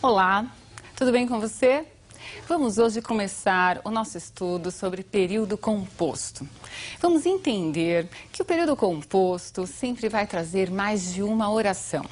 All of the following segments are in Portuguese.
Olá, tudo bem com você? Vamos hoje começar o nosso estudo sobre período composto. Vamos entender que o período composto sempre vai trazer mais de uma oração.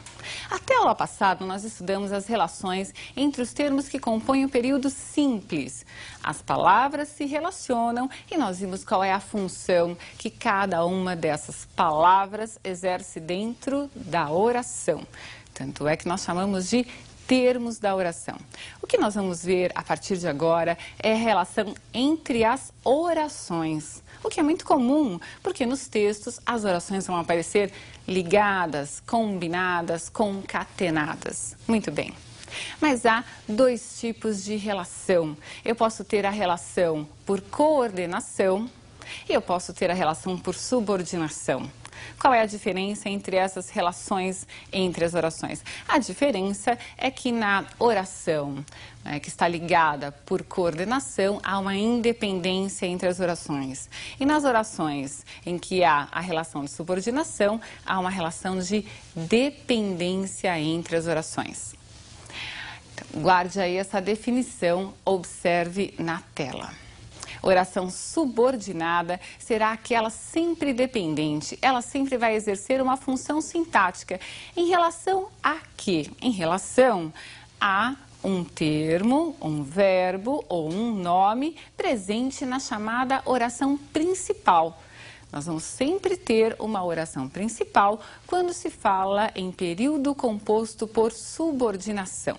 Até a aula passada, nós estudamos as relações entre os termos que compõem o período simples. As palavras se relacionam e nós vimos qual é a função que cada uma dessas palavras exerce dentro da oração. Tanto é que nós chamamos de termos da oração. O que nós vamos ver a partir de agora é a relação entre as orações, o que é muito comum, porque nos textos as orações vão aparecer ligadas, combinadas, concatenadas. Muito bem. Mas há dois tipos de relação. Eu posso ter a relação por coordenação e eu posso ter a relação por subordinação. Qual é a diferença entre essas relações entre as orações? A diferença é que na oração, que está ligada por coordenação, há uma independência entre as orações. E nas orações em que há a relação de subordinação, há uma relação de dependência entre as orações. Então, guarde aí essa definição, observe na tela. Oração subordinada será aquela sempre dependente, ela sempre vai exercer uma função sintática. Em relação a quê? Em relação a um termo, um verbo ou um nome presente na chamada oração principal. Nós vamos sempre ter uma oração principal quando se fala em período composto por subordinação.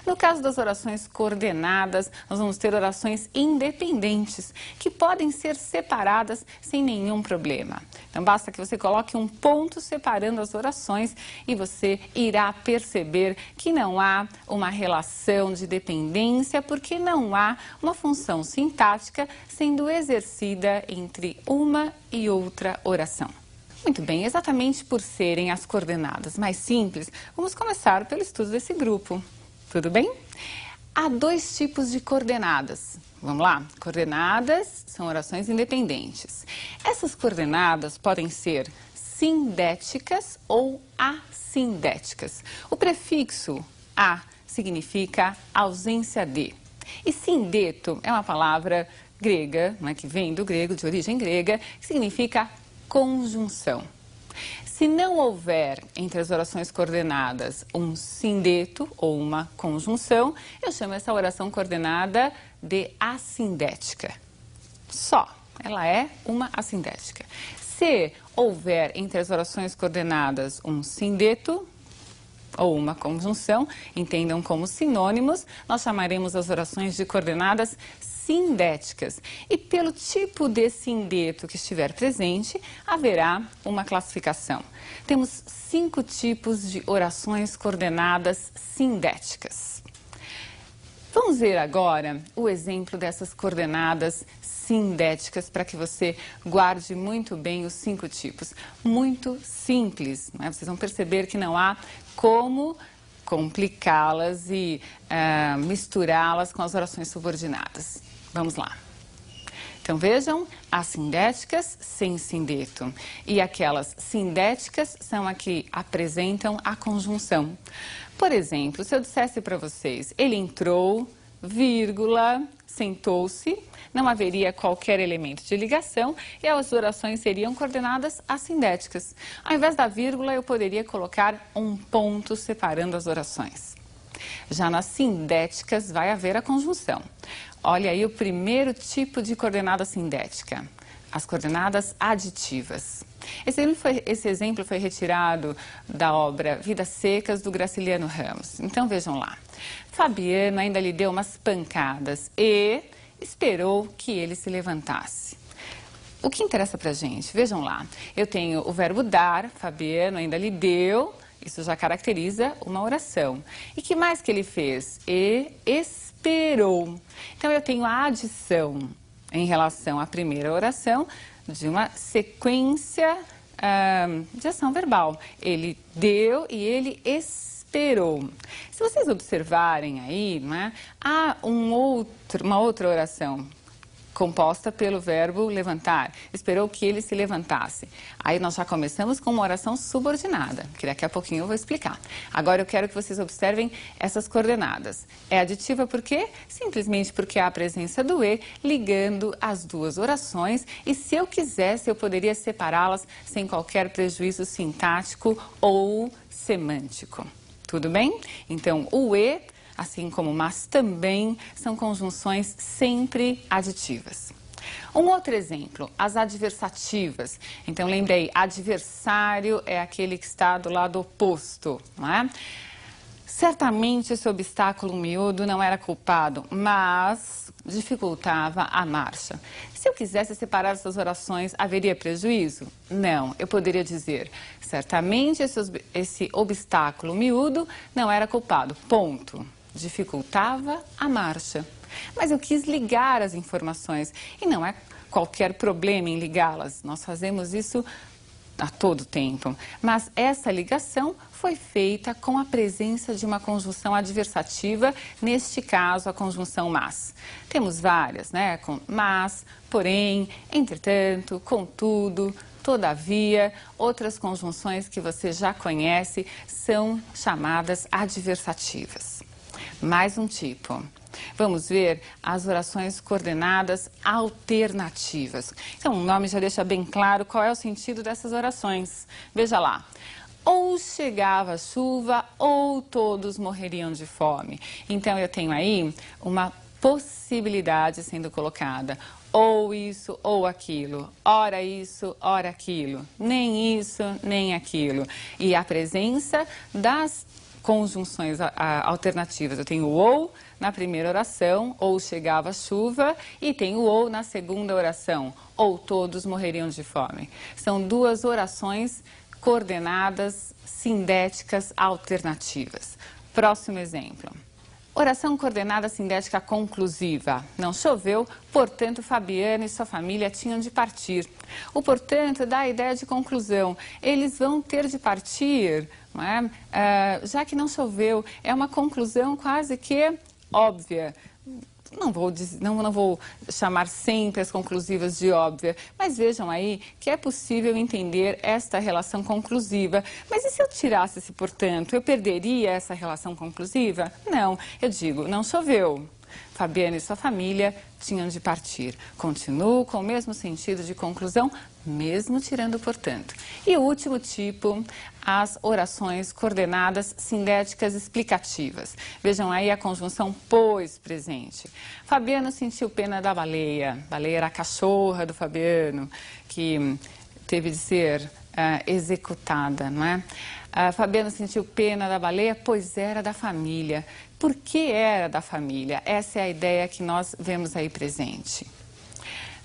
No caso das orações coordenadas, nós vamos ter orações independentes, que podem ser separadas sem nenhum problema. Então, basta que você coloque um ponto separando as orações e você irá perceber que não há uma relação de dependência, porque não há uma função sintática sendo exercida entre uma e outra oração. Muito bem, exatamente por serem as coordenadas mais simples, vamos começar pelo estudo desse grupo. Tudo bem? Há dois tipos de coordenadas. Vamos lá? Coordenadas são orações independentes. Essas coordenadas podem ser sindéticas ou assindéticas. O prefixo a significa ausência de. E sindeto é uma palavra grega, que vem do grego, de origem grega, que significa conjunção. Se não houver entre as orações coordenadas um sindeto ou uma conjunção, eu chamo essa oração coordenada de assindética. Só, ela é uma assindética. Se houver entre as orações coordenadas um sindeto ou uma conjunção, entendam como sinônimos, nós chamaremos as orações de coordenadas sindéticas. E pelo tipo de sindeto que estiver presente, haverá uma classificação. Temos 5 tipos de orações coordenadas sindéticas. Vamos ver agora o exemplo dessas coordenadas sindéticas para que você guarde muito bem os 5 tipos. Muito simples, Vocês vão perceber que não há como complicá-las e misturá-las com as orações subordinadas. Vamos lá. Então vejam, as sindéticas sem sindeto e aquelas sindéticas são as que apresentam a conjunção. Por exemplo, se eu dissesse para vocês, ele entrou, vírgula, sentou-se, não haveria qualquer elemento de ligação e as orações seriam coordenadas assindéticas. Ao invés da vírgula, eu poderia colocar um ponto separando as orações. Já nas sindéticas vai haver a conjunção. Olha aí o primeiro tipo de coordenada sindética, as coordenadas aditivas. Esse exemplo foi retirado da obra Vidas Secas, do Graciliano Ramos. Então vejam lá. Fabiano ainda lhe deu umas pancadas e esperou que ele se levantasse. O que interessa pra gente? Vejam lá. Eu tenho o verbo dar, Fabiano ainda lhe deu, isso já caracteriza uma oração. E que mais que ele fez? E esperou. Então eu tenho a adição em relação à primeira oração de uma sequência de ação verbal. Ele deu e ele esperou. Se vocês observarem aí, há uma outra oração composta pelo verbo levantar. Esperou que ele se levantasse. Aí nós já começamos com uma oração subordinada, que daqui a pouquinho eu vou explicar. Agora eu quero que vocês observem essas coordenadas. É aditiva por quê? Simplesmente porque há a presença do E ligando as duas orações e se eu quisesse eu poderia separá-las sem qualquer prejuízo sintático ou semântico. Tudo bem? Então o E, assim como mas também, são conjunções sempre aditivas. Um outro exemplo, as adversativas. Então, lembrei, adversário é aquele que está do lado oposto, não é? Certamente esse obstáculo miúdo não era culpado, mas dificultava a marcha. Se eu quisesse separar essas orações, haveria prejuízo? Não, eu poderia dizer, certamente esse obstáculo miúdo não era culpado, ponto. Dificultava a marcha. Mas eu quis ligar as informações e não é qualquer problema em ligá-las. Nós fazemos isso a todo tempo. Mas essa ligação foi feita com a presença de uma conjunção adversativa, neste caso a conjunção mas. Temos várias, né? Com mas, porém, entretanto, contudo, todavia, outras conjunções que você já conhece são chamadas adversativas. Mais um tipo. Vamos ver as orações coordenadas alternativas. Então, o nome já deixa bem claro qual é o sentido dessas orações. Veja lá. Ou chegava a chuva, ou todos morreriam de fome. Então, eu tenho aí uma possibilidade sendo colocada. Ou isso, ou aquilo. Ora isso, ora aquilo. Nem isso, nem aquilo. E a presença das conjunções alternativas. Eu tenho o ou na primeira oração, ou chegava a chuva, e tenho o ou na segunda oração, ou todos morreriam de fome. São duas orações coordenadas, sindéticas, alternativas. Próximo exemplo. Oração coordenada sindética conclusiva. Não choveu, portanto, Fabiana e sua família tinham de partir. O portanto dá a ideia de conclusão. Eles vão ter de partir, não é? Já que não choveu. É uma conclusão quase que óbvia. Não vou chamar sempre as conclusivas de óbvia, mas vejam aí que é possível entender esta relação conclusiva. Mas e se eu tirasse esse portanto, eu perderia essa relação conclusiva? Não, eu digo, não choveu. Fabiana e sua família tinham de partir. Continuo com o mesmo sentido de conclusão, mesmo tirando o portanto. E o último tipo, as orações coordenadas sindéticas explicativas. Vejam aí a conjunção pois presente. Fabiano sentiu pena da baleia. A baleia era a cachorra do Fabiano, que teve de ser executada, não é? Fabiano sentiu pena da baleia, pois era da família. Por que era da família? Essa é a ideia que nós vemos aí presente.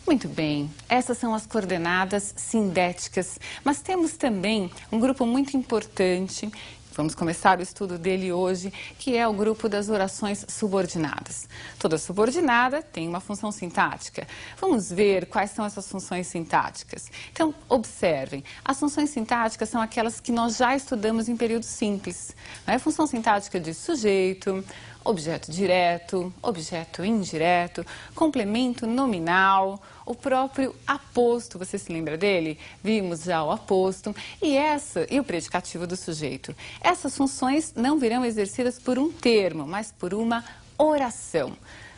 Muito bem, essas são as coordenadas sindéticas, mas temos também um grupo muito importante, vamos começar o estudo dele hoje, que é o grupo das orações subordinadas. Toda subordinada tem uma função sintática. Vamos ver quais são essas funções sintáticas. Então, observem, as funções sintáticas são aquelas que nós já estudamos em período simples. A função sintática de sujeito, objeto direto, objeto indireto, complemento nominal, o próprio aposto, você se lembra dele? Vimos já o aposto e o predicativo do sujeito. Essas funções não virão exercidas por um termo, mas por uma oração.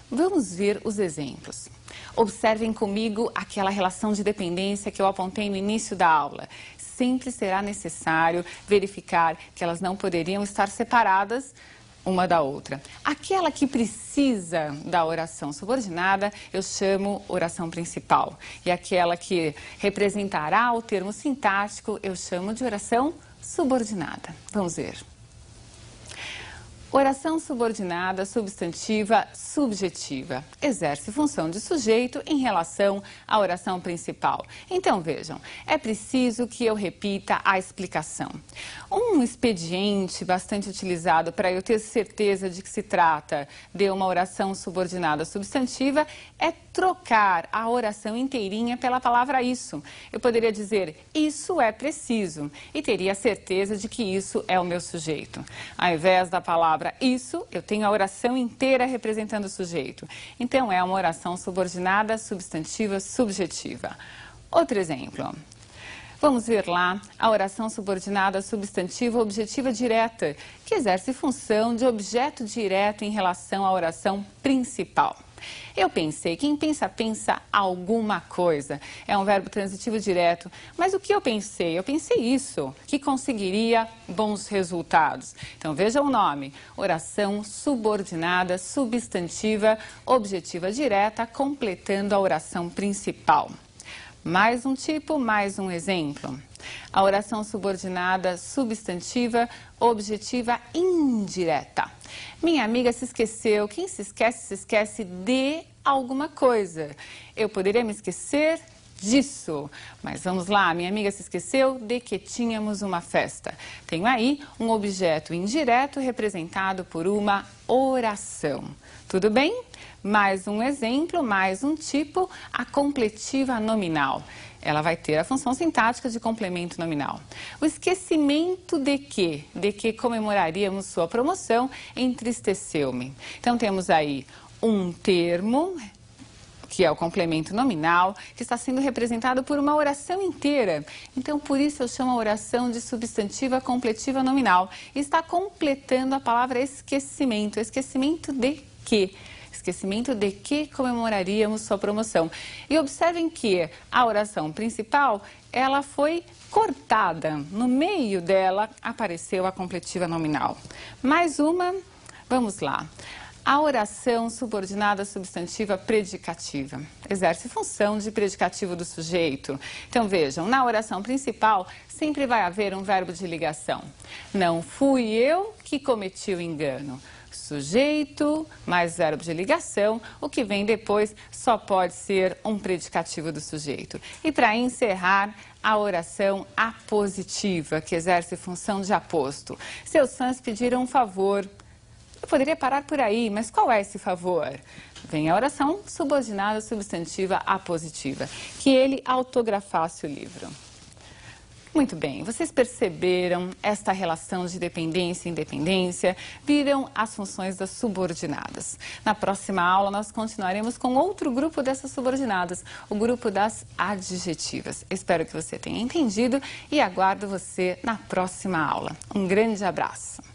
Vamos ver os exemplos. Observem comigo aquela relação de dependência que eu apontei no início da aula. Sempre será necessário verificar que elas não poderiam estar separadas uma da outra. Aquela que precisa da oração subordinada, eu chamo oração principal. E aquela que representará o termo sintático, eu chamo de oração subordinada. Vamos ver. Oração subordinada, substantiva, subjetiva. Exerce função de sujeito em relação à oração principal. Então, vejam, é preciso que eu repita a explicação. Um expediente bastante utilizado para eu ter certeza de que se trata de uma oração subordinada substantiva é trocar a oração inteirinha pela palavra isso. Eu poderia dizer, isso é preciso, e teria a certeza de que isso é o meu sujeito. Ao invés da palavra isso, eu tenho a oração inteira representando o sujeito. Então, é uma oração subordinada, substantiva, subjetiva. Outro exemplo. Vamos ver lá a oração subordinada substantiva objetiva direta, que exerce função de objeto direto em relação à oração principal. Eu pensei, quem pensa, pensa alguma coisa. É um verbo transitivo direto. Mas o que eu pensei? Eu pensei isso, que conseguiria bons resultados. Então veja o nome, oração subordinada substantiva objetiva direta, completando a oração principal. Mais um tipo, mais um exemplo. A oração subordinada substantiva objetiva indireta. Minha amiga se esqueceu. Quem se esquece de alguma coisa. Eu poderia me esquecer disso. Mas vamos lá, minha amiga se esqueceu de que tínhamos uma festa. Tenho aí um objeto indireto representado por uma oração. Tudo bem? Mais um exemplo, mais um tipo, a completiva nominal. Ela vai ter a função sintática de complemento nominal. O esquecimento de que comemoraríamos sua promoção, entristeceu-me. Então temos aí um termo, que é o complemento nominal, que está sendo representado por uma oração inteira. Então, por isso eu chamo a oração de substantiva completiva nominal. Está completando a palavra esquecimento. Esquecimento de quê? Esquecimento de que comemoraríamos sua promoção. E observem que a oração principal, ela foi cortada. No meio dela apareceu a completiva nominal. Mais uma, vamos lá. A oração subordinada substantiva predicativa exerce função de predicativo do sujeito. Então vejam, na oração principal sempre vai haver um verbo de ligação. Não fui eu que cometi o engano. Sujeito mais verbo de ligação, o que vem depois só pode ser um predicativo do sujeito. E para encerrar, a oração apositiva, que exerce função de aposto. Seus fãs pediram um favor. Eu poderia parar por aí, mas qual é esse favor? Vem a oração subordinada substantiva apositiva, que ele autografasse o livro. Muito bem, vocês perceberam esta relação de dependência e independência, viram as funções das subordinadas. Na próxima aula nós continuaremos com outro grupo dessas subordinadas, o grupo das adjetivas. Espero que você tenha entendido e aguardo você na próxima aula. Um grande abraço.